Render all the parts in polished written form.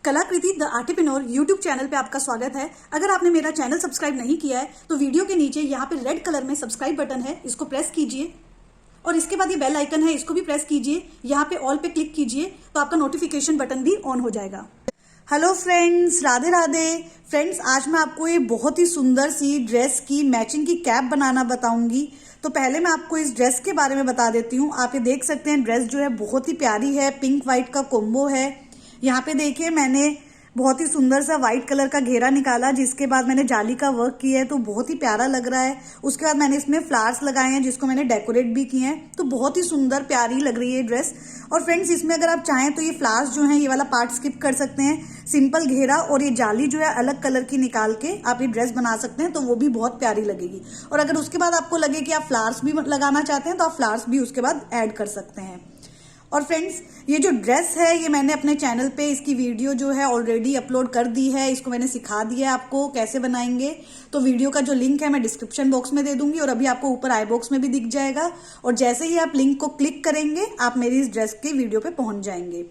कलाकृति the आर्टिप्रेन्योर YouTube channel पे आपका स्वागत है। अगर आपने मेरा चैनल सब्सक्राइब नहीं किया है तो वीडियो के नीचे यहाँ पे रेड कलर में सब्सक्राइब बटन है, इसको प्रेस कीजिए और इसके बाद ये बेल आइकन है, इसको भी प्रेस कीजिए। यहाँ पे ऑल पे क्लिक कीजिए तो आपका नोटिफिकेशन बटन भी ऑन हो जाएगा। Hello friends, Radhe Radhe. Friends, आज मैं आपको ये बहुत ही सुंदर सी ड्रेस की मैचिंग की कैप बनाना बताऊंगी। तो पहले मैं आपको इस ड्रेस के बारे में बता देती हूँ। आप ये देख सकते हैं, ड्रेस जो है बहुत ही प्यारी है, पिंक व्हाइट का कॉम्बो है। यहाँ पे देखिए, मैंने बहुत ही सुंदर सा व्हाइट कलर का घेरा निकाला, जिसके बाद मैंने जाली का वर्क किया है, तो बहुत ही प्यारा लग रहा है। उसके बाद मैंने इसमें फ्लावर्स लगाए हैं, जिसको मैंने डेकोरेट भी किए हैं, तो बहुत ही सुंदर प्यारी लग रही है ड्रेस। और फ्रेंड्स, इसमें अगर आप चाहें तो ये फ्लावर्स जो हैं, ये वाला पार्ट स्किप कर सकते हैं। सिंपल घेरा और ये जाली जो है अलग कलर की निकाल के आप ये ड्रेस बना सकते हैं, तो वो भी बहुत प्यारी लगेगी। और अगर उसके बाद आपको लगे कि आप फ्लावर्स भी लगाना चाहते हैं तो आप फ्लावर्स भी उसके बाद ऐड कर सकते हैं। और फ्रेंड्स, ये जो ड्रेस है, ये मैंने अपने चैनल पे इसकी वीडियो जो है ऑलरेडी अपलोड कर दी है। इसको मैंने सिखा दिया है आपको कैसे बनाएंगे। तो वीडियो का जो लिंक है मैं डिस्क्रिप्शन बॉक्स में दे दूंगी और अभी आपको ऊपर आई बॉक्स में भी दिख जाएगा। और जैसे ही आप लिंक को क्लिक करेंगे, आप मेरी इस ड्रेस की वीडियो पे पहुंच जाएंगे।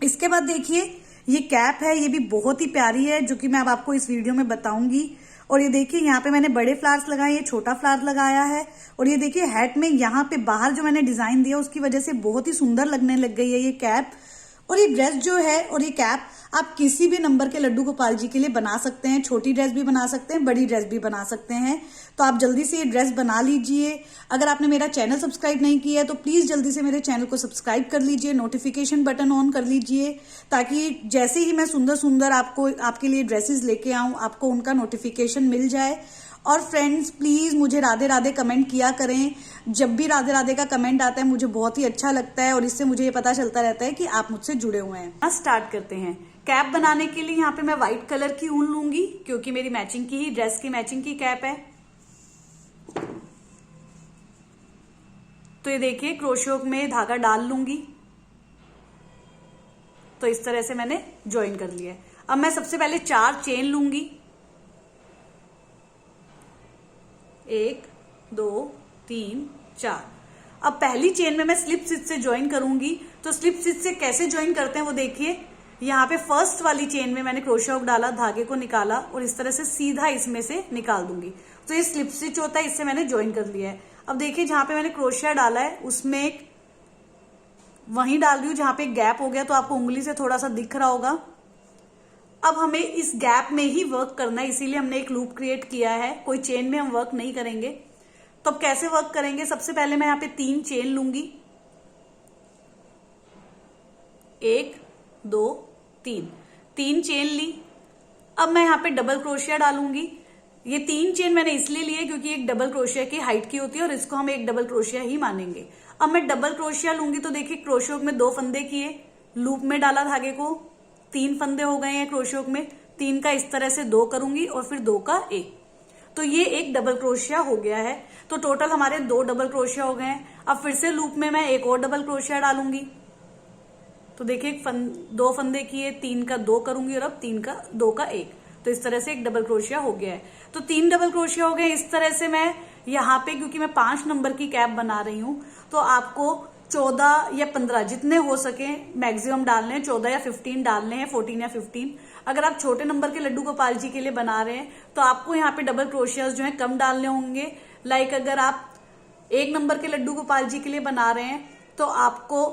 इसके बाद देखिए, ये कैप है, ये भी बहुत ही प्यारी है, जो कि मैं अब आपको इस वीडियो में बताऊंगी। और ये देखिए, यहाँ पे मैंने बड़े फ्लावर्स लगाए, ये छोटा फ्लावर लगाया है। और ये देखिए, हैट में यहाँ पे बाहर जो मैंने डिजाइन दिया, उसकी वजह से बहुत ही सुंदर लगने लग गई है ये कैप। और ये ड्रेस जो है और ये कैप आप किसी भी नंबर के लड्डू गोपाल जी के लिए बना सकते हैं। छोटी ड्रेस भी बना सकते हैं, बड़ी ड्रेस भी बना सकते हैं। तो आप जल्दी से ये ड्रेस बना लीजिए। अगर आपने मेरा चैनल सब्सक्राइब नहीं किया है तो प्लीज जल्दी से मेरे चैनल को सब्सक्राइब कर लीजिए, नोटिफिकेशन बटन ऑन कर लीजिए, ताकि जैसे ही मैं सुंदर सुंदर आपके लिए ड्रेसेस लेके आऊं, आपको उनका नोटिफिकेशन मिल जाए। और फ्रेंड्स, प्लीज मुझे राधे राधे कमेंट किया करें। जब भी राधे राधे का कमेंट आता है मुझे बहुत ही अच्छा लगता है और इससे मुझे ये पता चलता रहता है कि आप मुझसे जुड़े हुए हैं। स्टार्ट करते हैं। कैप बनाने के लिए यहाँ पे मैं व्हाइट कलर की ऊन लूंगी, क्योंकि मेरी मैचिंग की ही ड्रेस की मैचिंग की कैप है। तो ये देखिए, क्रोशो में धागा डाल लूंगी। तो इस तरह से मैंने ज्वाइन कर लिया है। अब मैं सबसे पहले 4 चेन लूंगी, 1 2 3 4। अब पहली चेन में मैं स्लिप स्टिच से ज्वाइन करूंगी। तो स्लिप स्टिच से कैसे ज्वाइन करते हैं वो देखिए। यहाँ पे फर्स्ट वाली चेन में मैंने क्रोशा हुक डाला, धागे को निकाला और इस तरह से सीधा इसमें से निकाल दूंगी। तो ये स्लिप स्टिच होता है, इससे मैंने ज्वाइन कर लिया है। अब देखिए, जहां पे मैंने क्रोशिया डाला है उसमें एक वहीं डाल रही हूं जहां पे एक गैप हो गया, तो आपको उंगली से थोड़ा सा दिख रहा होगा। अब हमें इस गैप में ही वर्क करना है, इसीलिए हमने एक लूप क्रिएट किया है, कोई चेन में हम वर्क नहीं करेंगे। तो अब कैसे वर्क करेंगे, सबसे पहले मैं यहाँ पे 3 चेन लूंगी, 1 2 3 चेन ली। अब मैं यहाँ पे डबल क्रोशिया डालूंगी। ये 3 चेन मैंने इसलिए लिए क्योंकि एक डबल क्रोशिया की हाइट की होती है और इसको हम एक डबल क्रोशिया ही मानेंगे। अब मैं डबल क्रोशिया लूंगी, तो देखिए क्रोशिया में 2 फंदे किए, लूप में डाला धागे को, 3 फंदे हो गए हैं क्रोशिया में। 3 का इस तरह से 2 करूंगी और फिर 2 का 1, तो ये एक डबल क्रोशिया हो गया है। तो टोटल हमारे 2 डबल क्रोशिया हो गए हैं। अब फिर से लूप में मैं एक और डबल क्रोशिया डालूंगी। तो देखिए, 2 फंदे किए, 3 का 2 करूंगी और अब 2 का 1, तो इस तरह से एक डबल क्रोशिया हो गया है। तो 3 डबल क्रोशिया हो गए। इस तरह से मैं यहाँ पे, क्योंकि मैं 5 नंबर की कैप बना रही हूं, तो आपको 14 या 15 जितने हो सके मैक्सिमम डालने हैं। 14 या 15 डालने हैं, 14 या 15। अगर आप छोटे नंबर के लड्डू गोपाल जी के लिए बना रहे हैं तो आपको यहाँ पे डबल क्रोशियाज जो है कम डालने होंगे। लाइक अगर आप 1 नंबर के लड्डू गोपाल जी के लिए बना रहे हैं तो आपको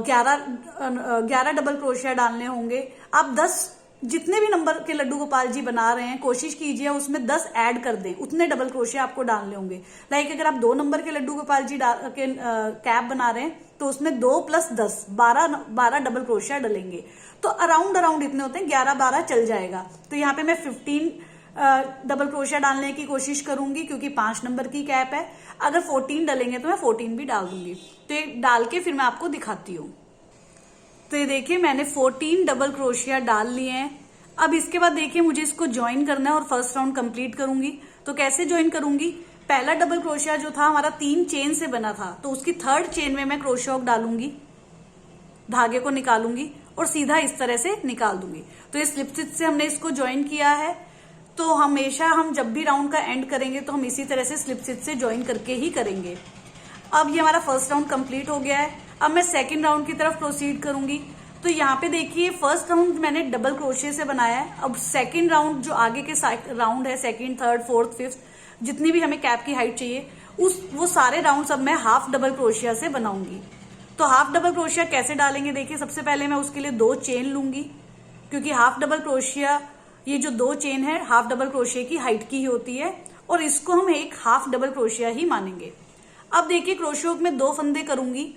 11 डबल क्रोशिया डालने होंगे। आप 10 जितने भी नंबर के लड्डू गोपाल जी बना रहे हैं, कोशिश कीजिए उसमें 10 ऐड कर दें, उतने डबल क्रोशिया आपको डालने होंगे। लाइक अगर आप 2 नंबर के लड्डू गोपाल जी के कैप बना रहे हैं तो उसमें 2 + 10 12 डबल क्रोशिया डलेंगे। तो अराउंड इतने होते हैं, 11-12 चल जाएगा। तो यहाँ पे मैं 15 डबल क्रोशिया डालने की कोशिश करूंगी, क्योंकि 5 नंबर की कैप है। अगर 14 डलेंगे तो मैं 14 भी डाल दूंगी। तो ये डाल के फिर मैं आपको दिखाती हूँ। तो ये देखिए, मैंने 14 डबल क्रोशिया डाल लिए हैं। अब इसके बाद देखिए, मुझे इसको ज्वाइन करना है और फर्स्ट राउंड कंप्लीट करूंगी। तो कैसे ज्वाइन करूंगी, पहला डबल क्रोशिया जो था हमारा 3 चेन से बना था, तो उसकी 3rd चेन में मैं क्रोशिया हुक डालूंगी, धागे को निकालूंगी और सीधा इस तरह से निकाल दूंगी। तो ये स्लिप स्टिच से हमने इसको ज्वाइन किया है। तो हमेशा हम जब भी राउंड का एंड करेंगे तो हम इसी तरह से स्लिप स्टिच से ज्वाइन करके ही करेंगे। अब ये हमारा फर्स्ट राउंड कंप्लीट हो गया है। अब मैं सेकंड राउंड की तरफ प्रोसीड करूंगी। तो यहाँ पे देखिए फर्स्ट राउंड मैंने डबल क्रोशिया से बनाया है। अब सेकंड राउंड जो आगे के राउंड है, सेकंड, थर्ड, फोर्थ, फिफ्थ, जितनी भी हमें कैप की हाइट चाहिए वो सारे राउंड अब मैं हाफ डबल क्रोशिया से बनाऊंगी। तो हाफ डबल क्रोशिया कैसे डालेंगे देखिए, सबसे पहले मैं उसके लिए 2 चेन लूंगी, क्योंकि हाफ डबल क्रोशिया, ये जो 2 चेन है हाफ डबल क्रोशिया की हाइट की ही होती है, और इसको हम एक हाफ डबल क्रोशिया ही मानेंगे। अब देखिए क्रोशिया हुक में 2 फंदे करूंगी।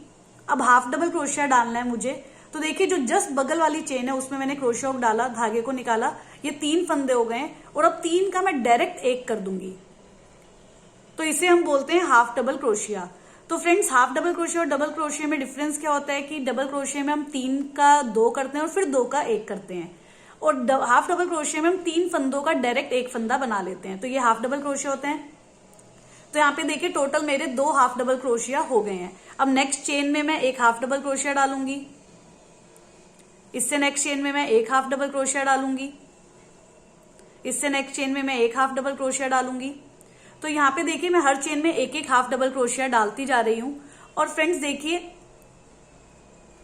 अब हाफ डबल क्रोशिया डालना है मुझे, तो देखिए जो जस्ट बगल वाली चेन है उसमें मैंने क्रोशिया हुक डाला, धागे को निकाला, ये 3 फंदे हो गए, और अब 3 का मैं डायरेक्ट 1 कर दूंगी, तो इसे हम बोलते हैं हाफ डबल क्रोशिया। तो फ्रेंड्स, हाफ डबल क्रोशिया और डबल क्रोशिया में डिफरेंस क्या होता है कि डबल क्रोशिया में हम 3 का 2 करते हैं और फिर 2 का 1 करते हैं, और हाफ डबल क्रोशिया में हम 3 फंदों का डायरेक्ट 1 फंदा बना लेते हैं। तो ये हाफ डबल क्रोशिया होते हैं। तो यहाँ पे देखिए टोटल मेरे 2 हाफ डबल क्रोशिया हो गए हैं। अब नेक्स्ट चेन में मैं एक हाफ डबल क्रोशिया डालूंगी, इससे नेक्स्ट चेन में मैं एक हाफ डबल क्रोशिया डालूंगी, इससे नेक्स्ट चेन में मैं एक हाफ डबल क्रोशिया डालूंगी। तो यहाँ पे देखिए मैं हर चेन में एक एक हाफ डबल क्रोशिया डालती जा रही हूं। और फ्रेंड्स देखिए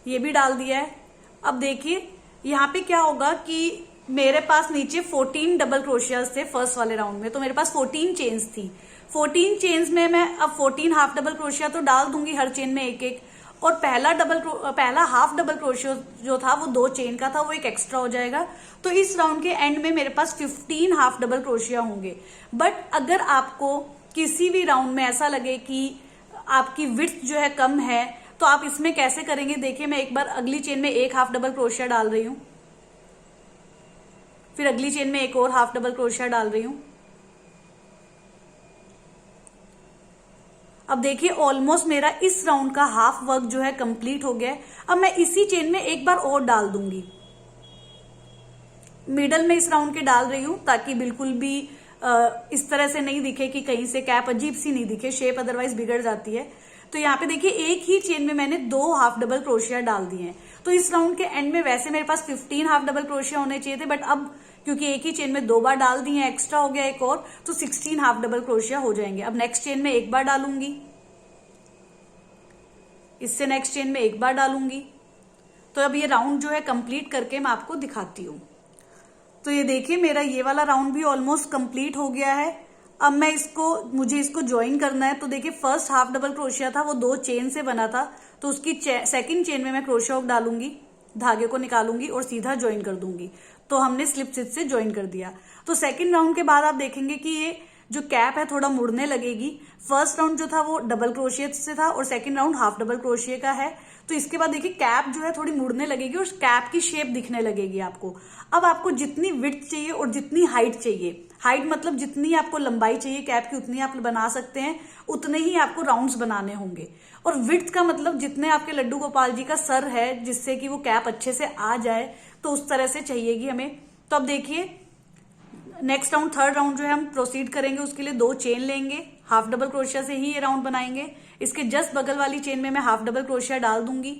ये भी डाल दिया है। अब देखिए यहाँ पे क्या होगा कि मेरे पास नीचे 14 डबल क्रोशियाज थे फर्स्ट वाले राउंड में, तो मेरे पास 14 चेन्स थी। 14 चेन्स में मैं अब 14 हाफ डबल क्रोशिया तो डाल दूंगी हर चेन में एक एक, और पहला हाफ डबल क्रोशिया जो था वो 2 चेन का था, वो एक एक्स्ट्रा हो जाएगा। तो इस राउंड के एंड में मेरे पास 15 हाफ डबल क्रोशिया होंगे। बट अगर आपको किसी भी राउंड में ऐसा लगे कि आपकी विड्थ जो है कम है, तो आप इसमें कैसे करेंगे देखिए, मैं एक बार अगली चेन में एक हाफ डबल क्रोशिया डाल रही हूं, फिर अगली चेन में एक और हाफ डबल क्रोशिया डाल रही हूं। अब देखिए ऑलमोस्ट मेरा इस राउंड का हाफ वर्क जो है कंप्लीट हो गया है। अब मैं इसी चेन में एक बार और डाल दूंगी, मिडल में इस राउंड के डाल रही हूं, ताकि बिल्कुल भी इस तरह से नहीं दिखे कि कहीं से कैप अजीब सी नहीं दिखे, शेप अदरवाइज बिगड़ जाती है। तो यहाँ पे देखिए एक ही चेन में मैंने 2 हाफ डबल क्रोशिया डाल दिए हैं। तो इस राउंड के एंड में वैसे मेरे पास 15 हाफ डबल क्रोशिया होने चाहिए थे, बट अब क्योंकि एक ही चेन में 2 बार डाल दिए, एक्स्ट्रा हो गया एक और, तो 16 हाफ डबल क्रोशिया हो जाएंगे। अब नेक्स्ट चेन में एक बार डालूंगी, इससे नेक्स्ट चेन में एक बार डालूंगी। तो अब ये राउंड जो है कंप्लीट करके मैं आपको दिखाती हूँ। तो ये देखिए मेरा ये वाला राउंड भी ऑलमोस्ट कंप्लीट हो गया है। अब मुझे इसको ज्वाइन करना है। तो देखिए फर्स्ट हाफ डबल क्रोशिया था वो 2 चेन से बना था, तो उसकी सेकंड चेन में मैं क्रोशिया हुक डालूंगी, धागे को निकालूंगी और सीधा ज्वाइन कर दूंगी। तो हमने स्लिप स्टिच से ज्वाइन कर दिया। तो सेकंड राउंड के बाद आप देखेंगे कि ये जो कैप है थोड़ा मुड़ने लगेगी। फर्स्ट राउंड जो था वो डबल क्रोशिया से था और second round half double crochet का है। तो इसके बाद देखिए कैप जो है थोड़ी मुड़ने लगेगी और कैप की शेप दिखने लगेगी आपको। अब आपको जितनी विड्थ चाहिए और जितनी हाइट चाहिए, हाइट मतलब जितनी आपको लंबाई चाहिए कैप की उतनी आप बना सकते हैं, उतने ही आपको राउंड्स बनाने होंगे। और विड्थ का मतलब जितने आपके लड्डू गोपाल जी का सर है, जिससे कि वो कैप अच्छे से आ जाए, तो उस तरह से चाहिएगी हमें। तो अब देखिए नेक्स्ट राउंड, थर्ड राउंड जो है हम प्रोसीड करेंगे, उसके लिए 2 चेन लेंगे, हाफ डबल क्रोशिया से ही ये राउंड बनाएंगे। इसके जस्ट बगल वाली चेन में मैं हाफ डबल क्रोशिया डाल दूंगी,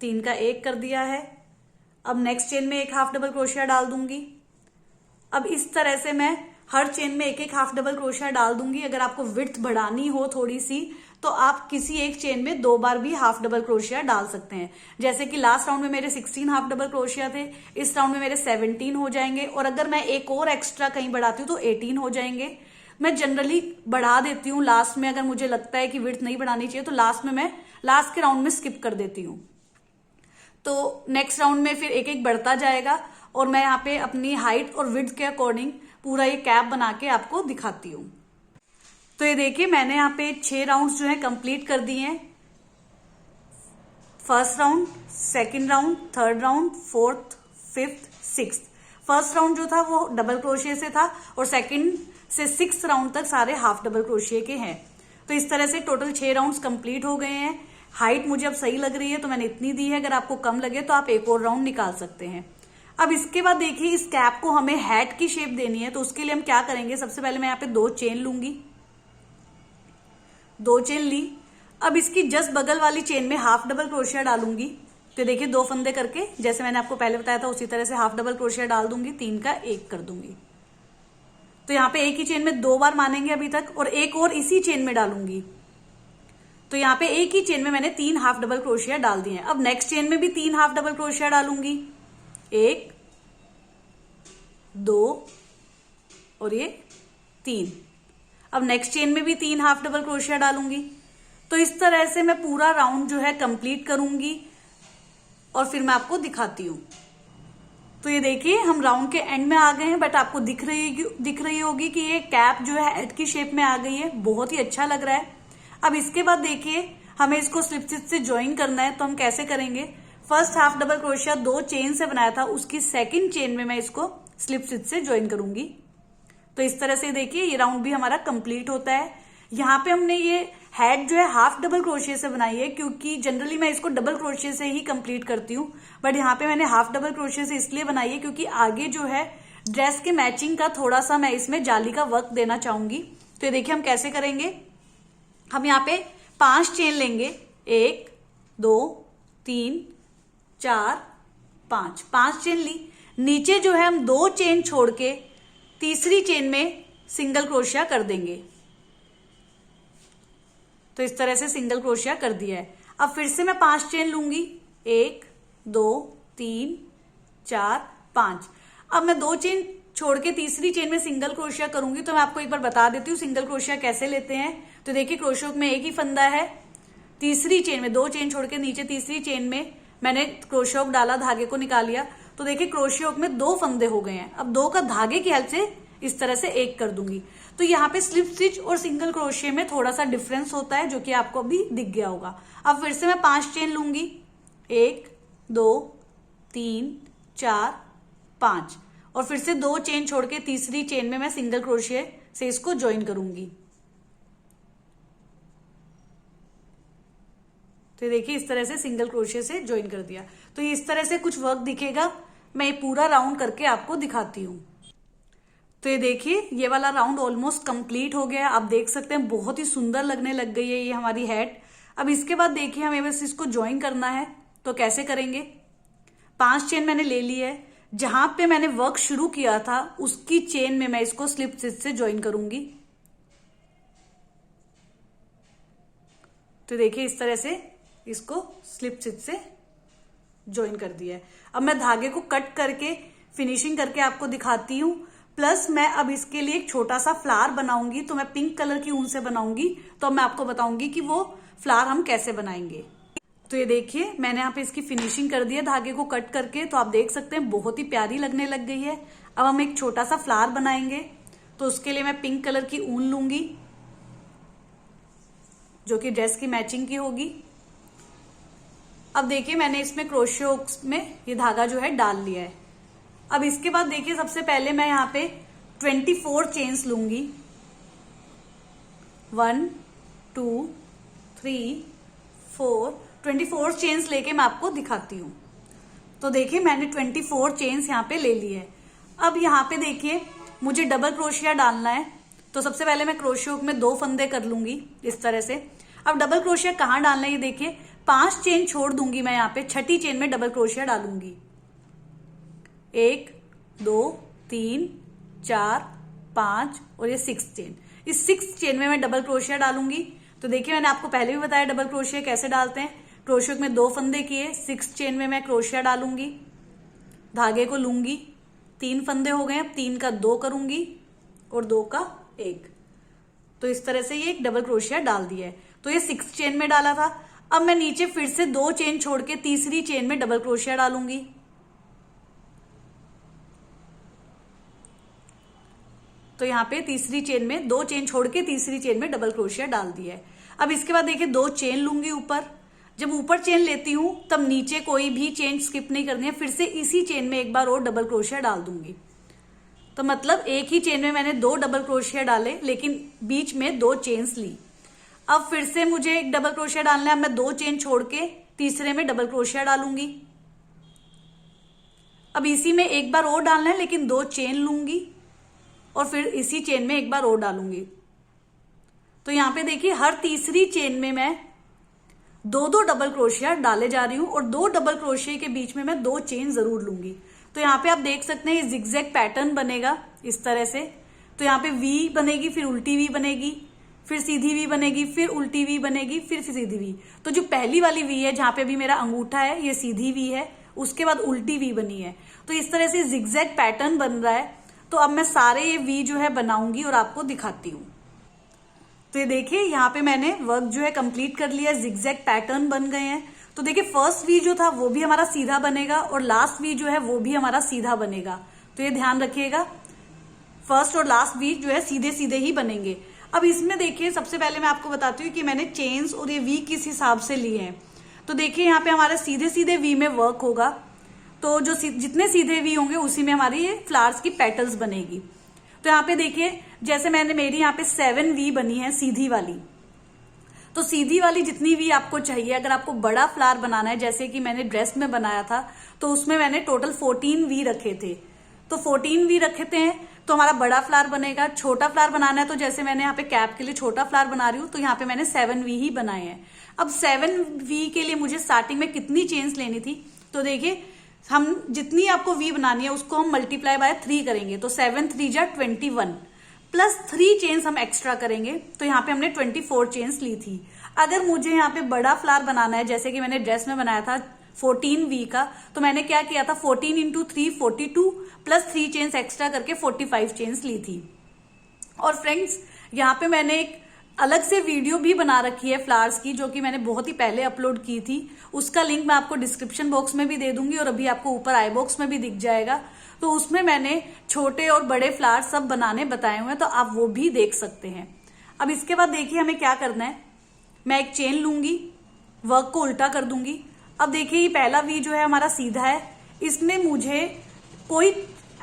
3 का 1 कर दिया है। अब नेक्स्ट चेन में एक हाफ डबल क्रोशिया डाल दूंगी। अब इस तरह से मैं हर चेन में एक एक हाफ डबल क्रोशिया डाल दूंगी। अगर आपको विड्थ बढ़ानी हो थोड़ी सी, तो आप किसी एक चेन में 2 बार भी हाफ डबल क्रोशिया डाल सकते हैं। जैसे कि लास्ट राउंड में मेरे 16 हाफ डबल क्रोशिया थे, इस राउंड में मेरे 17 हो जाएंगे, और अगर मैं एक और एक्स्ट्रा कहीं बढ़ाती हूँ तो 18 हो जाएंगे। मैं जनरली बढ़ा देती हूँ लास्ट में, अगर मुझे लगता है कि विड्थ नहीं बढ़ानी चाहिए तो लास्ट में मैं लास्ट के राउंड में स्किप कर देती हूँ। तो नेक्स्ट राउंड में फिर एक एक बढ़ता जाएगा, और मैं यहाँ पे अपनी हाइट और विड्थ के अकॉर्डिंग पूरा ये कैप बना के आपको दिखाती हूँ। तो ये देखिए मैंने यहाँ पे 6 राउंड्स जो है कंप्लीट कर दिए हैं। First round, second round, third round, fourth, fifth, sixth. First round जो था वो डबल क्रोशिया से था, और सेकंड से 6th राउंड तक सारे हाफ डबल क्रोशिया के हैं। तो इस तरह से टोटल 6 राउंड्स कंप्लीट हो गए हैं। हाइट मुझे अब सही लग रही है तो मैंने इतनी दी है, अगर आपको कम लगे तो आप एक और राउंड निकाल सकते हैं। अब इसके बाद देखिए इस कैप को हमें हैट की शेप देनी है, तो उसके लिए हम क्या करेंगे, सबसे पहले मैं यहाँ पे 2 चेन लूंगी, 2 चेन ली। अब इसकी जस्ट बगल वाली चेन में हाफ डबल क्रोशिया डालूंगी। तो देखिए 2 फंदे करके, जैसे मैंने आपको पहले बताया था उसी तरह से हाफ डबल क्रोशिया डाल दूंगी, 3 का 1 कर दूंगी। तो यहाँ पे एक ही चेन में 2 बार मानेंगे अभी तक, और एक और इसी चेन में डालूंगी। तो यहाँ पे एक ही चेन में मैंने 3 हाफ डबल क्रोशिया डाल दिए हैं। अब नेक्स्ट चेन में भी 3 हाफ डबल क्रोशिया डालूंगी, 1 2 और ये 3। अब नेक्स्ट चेन में भी 3 हाफ डबल क्रोशिया डालूंगी। तो इस तरह से मैं पूरा राउंड जो है कंप्लीट करूंगी और फिर मैं आपको दिखाती हूँ। तो ये देखिए हम राउंड के एंड में आ गए हैं, बट आपको दिख रही होगी कि ये कैप जो है हेड की शेप में आ गई है, बहुत ही अच्छा लग रहा है। अब इसके बाद देखिए हमें इसको स्लिप स्टिच से ज्वाइन करना है। तो हम कैसे करेंगे, first half double crochet 2 chain से बनाया था, उसकी सेकंड चेन में मैं इसको स्लिप स्टिच से ज्वाइन करूंगी। तो इस तरह से देखिए ये राउंड भी हमारा कंप्लीट होता है। यहाँ पे हमने ये हेड जो है हाफ डबल क्रोशिया से बनाई है, क्योंकि जनरली मैं इसको डबल क्रोशिया से ही कंप्लीट करती हूँ, बट यहाँ पे मैंने हाफ डबल क्रोशिया से इसलिए बनाई है क्योंकि आगे जो है ड्रेस के मैचिंग का थोड़ा सा मैं इसमें जाली का वर्क देना चाहूंगी। तो ये देखिए हम कैसे करेंगे, हम यहाँ पे 5 चेन लेंगे, 1 2 3 4 5 चेन ली। नीचे जो है हम 2 चेन छोड़ के तीसरी चेन में सिंगल क्रोशिया कर देंगे। तो इस तरह से सिंगल क्रोशिया कर दिया है। अब फिर से मैं 5 चेन लूंगी, 1 2 3 4 5। अब मैं 2 चेन छोड़ के तीसरी चेन में सिंगल क्रोशिया करूंगी। तो मैं आपको एक बार बता देती हूँ सिंगल क्रोशिया कैसे लेते हैं। तो देखिए क्रोशिया में एक ही फंदा है, तीसरी चेन में 2 चेन छोड़ के नीचे तीसरी चेन में मैंने क्रोशिया डाला, धागे को निकाल लिया। तो देखिए क्रोशिया में 2 फंदे हो गए हैं। अब 2 का धागे की हेल्प से इस तरह से एक कर दूंगी। तो यहाँ पे स्लिप स्टिच और सिंगल क्रोशिया में थोड़ा सा डिफरेंस होता है, जो कि आपको अभी दिख गया होगा। अब फिर से मैं 5 चेन लूंगी, 1 2 3 4 5 और फिर से 2 चेन छोड़ के तीसरी चेन में मैं सिंगल क्रोशिया से इसको ज्वाइन करूंगी। तो देखिए इस तरह से सिंगल क्रोशिया से ज्वाइन कर दिया। तो ये इस तरह से कुछ वर्क दिखेगा। मैं ये पूरा राउंड करके आपको दिखाती हूँ। तो ये देखिए ये वाला राउंड ऑलमोस्ट कंप्लीट हो गया है। आप देख सकते हैं बहुत ही सुंदर लगने लग गई है ये हमारी हेड। अब इसके बाद देखिए हमें बस इसको ज्वाइन करना है। तो कैसे करेंगे, 5 चेन मैंने ले ली है, जहां पे मैंने वर्क शुरू किया था उसकी चेन में मैं इसको स्लिप स्टिच से ज्वाइन करूंगी। तो देखिए इस तरह से इसको स्लिप स्टिच से ज्वाइन कर दिया है। अब मैं धागे को कट करके फिनिशिंग करके आपको दिखाती हूँ। प्लस मैं अब इसके लिए एक छोटा सा फ्लावर बनाऊंगी। तो मैं पिंक कलर की ऊन से बनाऊंगी। तो मैं आपको बताऊंगी कि वो फ्लावर हम कैसे बनाएंगे। तो ये देखिए मैंने यहाँ पे इसकी फिनिशिंग कर दी है धागे को कट करके। तो आप देख सकते हैं बहुत ही प्यारी लगने लग गई है। अब हम एक छोटा सा फ्लावर बनाएंगे। तो उसके लिए मैं पिंक कलर की ऊन लूंगी, जो कि ड्रेस की मैचिंग की होगी। अब देखिए मैंने इसमें क्रोशिया में ये धागा जो है डाल लिया है। अब इसके बाद देखिए सबसे पहले मैं यहाँ पे 24 चेन्स लूंगी, 1 2 3 4 24 चेन्स लेके मैं आपको दिखाती हूँ। तो देखिए मैंने 24 चेन्स यहाँ पे ले ली है। अब यहाँ पे देखिए मुझे डबल क्रोशिया डालना है। तो सबसे पहले मैं क्रोशिया में 2 फंदे कर लूंगी इस तरह से। अब डबल क्रोशिया कहाँ डालना है, ये देखिए 5 चेन छोड़ दूंगी मैं यहाँ पे, छठी चेन में डबल क्रोशिया डालूंगी, 1 2 3 4 5 और ये 6 चेन। इस 6 चेन में मैं डबल क्रोशिया डालूंगी। तो देखिए मैंने आपको पहले भी बताया डबल क्रोशिया कैसे डालते हैं। क्रोशिया में 2 फंदे किए, 6 चेन में मैं क्रोशिया डालूंगी, धागे को लूंगी, 3 फंदे हो गए। अब 3 का 2 करूंगी और 2 का 1। तो इस तरह से ये एक डबल क्रोशिया डाल दिया है। तो ये 6 चेन में डाला था। अब मैं नीचे फिर से 2 चेन छोड़ के तीसरी चेन में डबल क्रोशिया डालूंगी। तो यहाँ पे तीसरी चेन में 2 चेन छोड़ के तीसरी चेन में डबल क्रोशिया डाल दिया है। अब इसके बाद देखिए 2 चेन लूंगी ऊपर। जब ऊपर चेन लेती हूं तब नीचे कोई भी चेन स्किप नहीं करनी है, फिर से इसी चेन में एक बार और डबल क्रोशिया डाल दूंगी। तो मतलब एक ही चेन में मैंने 2 डबल क्रोशिया डाले, लेकिन बीच में 2 चेन्स ली। अब फिर से मुझे एक डबल क्रोशिया डालना है। मैं 2 चेन छोड़ के तीसरे में डबल क्रोशिया डालूंगी। अब इसी में एक बार और डालना है, लेकिन 2 चेन लूंगी और फिर इसी चेन में एक बार और डालूंगी। तो यहाँ पे देखिए हर तीसरी चेन में मैं 2 डबल क्रोशिया डाले जा रही हूं और 2 डबल क्रोशिया के बीच में मैं 2 चेन जरूर लूंगी। तो यहाँ पे आप देख सकते हैं ये जिगजैग पैटर्न बनेगा इस तरह से। तो यहाँ पे वी बनेगी, फिर उल्टी वी बनेगी, फिर सीधी वी बनेगी, फिर उल्टी वी बनेगी, फिर सीधी वी। तो जो पहली वाली वी है जहां पे अभी मेरा अंगूठा है, ये सीधी वी है, उसके बाद उल्टी वी बनी है। तो इस तरह से जिगजैग पैटर्न बन रहा है। तो अब मैं सारे ये वी जो है बनाऊंगी और आपको दिखाती हूँ। तो ये देखिए यहाँ पे मैंने वर्क जो है कंप्लीट कर लिया, जिगजैग पैटर्न बन गए हैं। तो देखिए फर्स्ट वी जो था वो भी हमारा सीधा बनेगा और लास्ट वी जो है वो भी हमारा सीधा बनेगा। तो ये ध्यान रखिएगा, फर्स्ट और लास्ट वी जो है सीधे सीधे ही बनेंगे। अब इसमें देखिए सबसे पहले मैं आपको बताती हूँ कि मैंने चेन्स और ये वी किस हिसाब से लिए हैं। तो देखिए यहाँ पे हमारे सीधे सीधे वी में वर्क होगा, तो जो जितने सीधे वी होंगे उसी में हमारी ये फ्लावर्स की पेटल्स बनेगी। तो यहाँ पे देखिए जैसे मेरी यहाँ पे 7 वी बनी है सीधी वाली। तो सीधी वाली जितनी वी आपको चाहिए, अगर आपको बड़ा फ्लावर बनाना है जैसे कि मैंने ड्रेस में बनाया था, तो उसमें मैंने टोटल 14 वी रखे थे। तो 14 वी रखे थे तो हमारा बड़ा फ्लावर बनेगा। छोटा फ्लावर बनाना है तो जैसे मैंने यहाँ पे कैप के लिए छोटा फ्लावर बना रही हूँ, तो यहाँ पे मैंने 7 वी ही बनाए हैं। अब 7 वी के लिए मुझे स्टार्टिंग में कितनी चेन्स लेनी थी, तो देखिए हम जितनी आपको वी बनानी है उसको हम मल्टीप्लाई बाय 3 करेंगे। तो 7 3 जा 21 प्लस 3 चेन्स हम एक्स्ट्रा करेंगे। तो यहाँ पे हमने 24 चेन्स ली थी। अगर मुझे यहाँ पे बड़ा फ्लावर बनाना है जैसे कि मैंने ड्रेस में बनाया था 14 वी का, तो मैंने क्या किया था 14 इंटू 3 42 प्लस 3 चेन्स एक्स्ट्रा करके 45 चेन्स ली थी। और फ्रेंड्स यहाँ पे मैंने एक अलग से वीडियो भी बना रखी है फ्लावर्स की, जो कि मैंने बहुत ही पहले अपलोड की थी। उसका लिंक मैं आपको डिस्क्रिप्शन बॉक्स में भी दे दूंगी और अभी आपको ऊपर आई बॉक्स में भी दिख जाएगा। तो उसमें मैंने छोटे और बड़े फ्लावर्स सब बनाने बताए हुए हैं, तो आप वो भी देख सकते हैं। अब इसके बाद देखिए हमें क्या करना है। मैं एक चेन लूंगी, वर्क को उल्टा कर दूंगी। अब देखिए ये पहला वी जो है हमारा सीधा है, इसमें मुझे कोई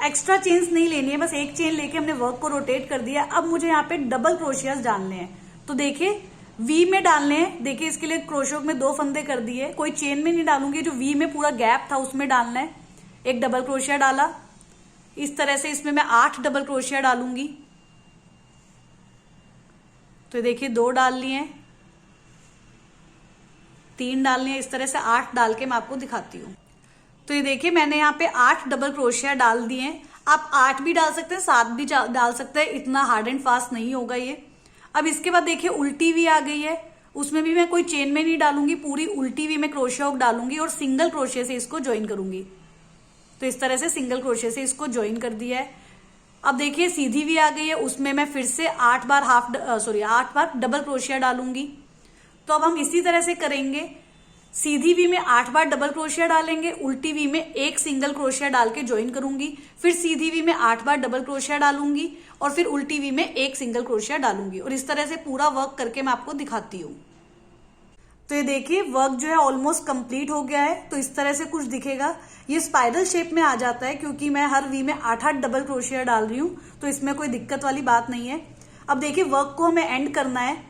एक्स्ट्रा चेन्स नहीं लेनी है, बस एक चेन लेके हमने वर्क को रोटेट कर दिया। अब मुझे यहाँ पे डबल क्रोशियाज डालने हैं। तो देखिए वी में डालने हैं। देखिए इसके लिए क्रोशियो में 2 फंदे कर दिए, कोई चेन में नहीं डालूंगी, जो वी में पूरा गैप था उसमें डालना है। एक डबल क्रोशिया डाला, इस तरह से इसमें मैं 8 डबल क्रोशिया डालूंगी। तो देखिए 2 डाल लिए, 3 डालनी है, इस तरह से 8 डाल के मैं आपको दिखाती हूँ। तो ये देखिए मैंने यहाँ पे 8 डबल क्रोशिया डाल दिए हैं। आप 8 भी डाल सकते हैं, 7 भी डाल सकते हैं, इतना हार्ड एंड फास्ट नहीं होगा ये। अब इसके बाद देखिए उल्टी वी आ गई है, उसमें भी मैं कोई चेन में नहीं डालूंगी, पूरी उल्टी वी में क्रोशिया हुक डालूंगी और सिंगल क्रोशिया से इसको ज्वाइन करूंगी। तो इस तरह से सिंगल क्रोशिया से इसको ज्वाइन कर दिया है। अब देखिए सीधी वी आ गई है, उसमें मैं फिर से 8 बार डबल क्रोशिया डालूंगी। तो अब हम इसी तरह से करेंगे, सीधी वी में 8 बार डबल क्रोशिया डालेंगे, उल्टी वी में एक सिंगल क्रोशिया डाल के ज्वाइन करूंगी, फिर सीधी वी में 8 बार डबल क्रोशिया डालूंगी और फिर उल्टी वी में एक सिंगल क्रोशिया डालूंगी। और इस तरह से पूरा वर्क करके मैं आपको दिखाती हूँ। तो ये देखिए वर्क जो है ऑलमोस्ट कंप्लीट हो गया है। तो इस तरह से कुछ दिखेगा, ये स्पाइरल शेप में आ जाता है क्योंकि मैं हर वी में 8 डबल क्रोशिया डाल रही हूँ, तो इसमें कोई दिक्कत वाली बात नहीं है। अब देखिए वर्क को हमें एंड करना है।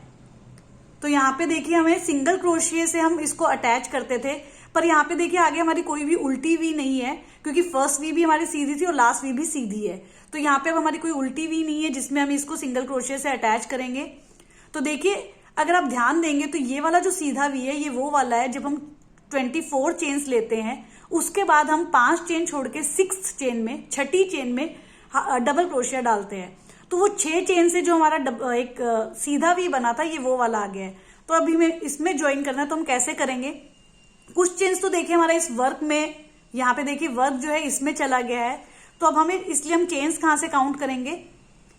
तो यहाँ पे देखिए हमें सिंगल क्रोशिये से हम इसको अटैच करते थे, पर यहाँ पे देखिए आगे हमारी कोई भी उल्टी वी नहीं है क्योंकि फर्स्ट वी भी हमारी सीधी थी और लास्ट वी भी सीधी है। तो यहाँ पे अब हमारी कोई उल्टी वी नहीं है जिसमें हम इसको सिंगल क्रोशिये से अटैच करेंगे। तो देखिए अगर आप ध्यान देंगे तो ये वाला जो सीधा वी है ये वो वाला है जब हम 24 चेन्स लेते हैं, उसके बाद हम 5 चेन छोड़ के 6th चेन में, 6ठी चेन में डबल क्रोशिया डालते हैं। तो वो 6 चेन से जो हमारा एक सीधा वी बना था ये वो वाला आ गया है। तो अभी मैं इसमें ज्वाइन करना है, तो हम कैसे करेंगे। कुछ चेन्स तो देखिए हमारा इस वर्क में, यहाँ पे देखिए वर्क जो है इसमें चला गया है। तो अब हमें इसलिए हम चेन्स कहाँ से काउंट करेंगे,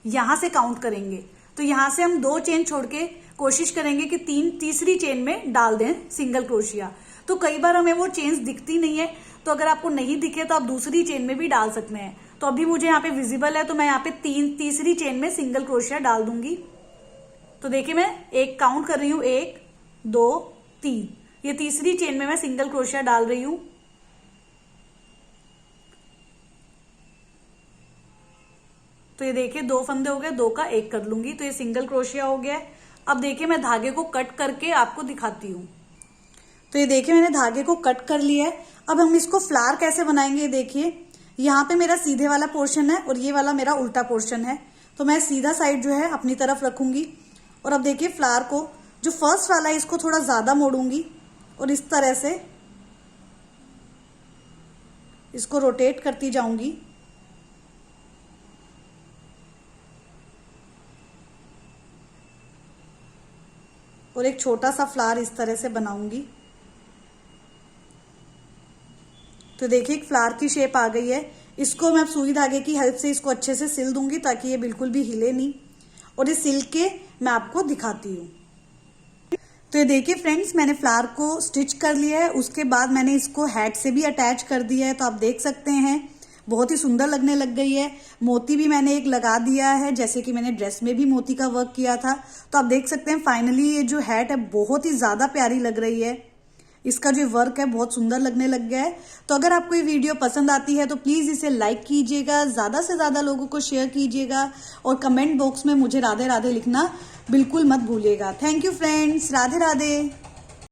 यहां से काउंट करेंगे। तो यहां से हम 2 चेन छोड़ के कोशिश करेंगे कि तीसरी चेन में डाल दें सिंगल क्रोशिया। तो कई बार हमें वो चेन्स दिखती नहीं है, तो अगर आपको नहीं दिखे तो आप दूसरी चेन में भी डाल सकते हैं। तो अभी मुझे यहाँ पे विजिबल है, तो मैं यहाँ पे तीसरी चेन में सिंगल क्रोशिया डाल दूंगी। तो देखिए मैं एक काउंट कर रही हूँ, 1 2 3, ये तीसरी चेन में मैं सिंगल क्रोशिया डाल रही हूं। तो ये देखिए 2 फंदे हो गए, 2 का 1 कर लूंगी, तो ये सिंगल क्रोशिया हो गया है। अब देखिए मैं धागे को कट करके आपको दिखाती हूँ। तो ये देखिए मैंने धागे को कट कर लिया है। अब हम इसको फ्लावर कैसे बनाएंगे, देखिए यहाँ पे मेरा सीधे वाला पोर्शन है और ये वाला मेरा उल्टा पोर्शन है। तो मैं सीधा साइड जो है अपनी तरफ रखूंगी और अब देखिए फ्लावर को जो फर्स्ट वाला है इसको थोड़ा ज्यादा मोड़ूंगी और इस तरह से इसको रोटेट करती जाऊंगी। और एक छोटा सा फ्लावर इस तरह से बनाऊंगी। तो देखिए एक फ्लावर की शेप आ गई है। इसको मैं अब सुई धागे की हेल्प से इसको अच्छे से सिल दूंगी ताकि ये बिल्कुल भी हिले नहीं, और ये सिल के मैं आपको दिखाती हूँ। तो ये देखिए फ्रेंड्स, मैंने फ्लावर को स्टिच कर लिया है। उसके बाद मैंने इसको हैट से भी अटैच कर दिया है। तो आप देख सकते हैं बहुत ही सुंदर लगने लग गई है। मोती भी मैंने एक लगा दिया है, जैसे कि मैंने ड्रेस में भी मोती का वर्क किया था। तो आप देख सकते हैं फाइनली ये जो हैट है बहुत ही ज्यादा प्यारी लग रही है। इसका जो वर्क है बहुत सुंदर लगने लग गया है। तो अगर आपको ये वीडियो पसंद आती है तो प्लीज इसे लाइक कीजिएगा, ज्यादा से ज्यादा लोगों को शेयर कीजिएगा, और कमेंट बॉक्स में मुझे राधे राधे लिखना बिल्कुल मत भूलिएगा। Thank you friends, Radhe Radhe.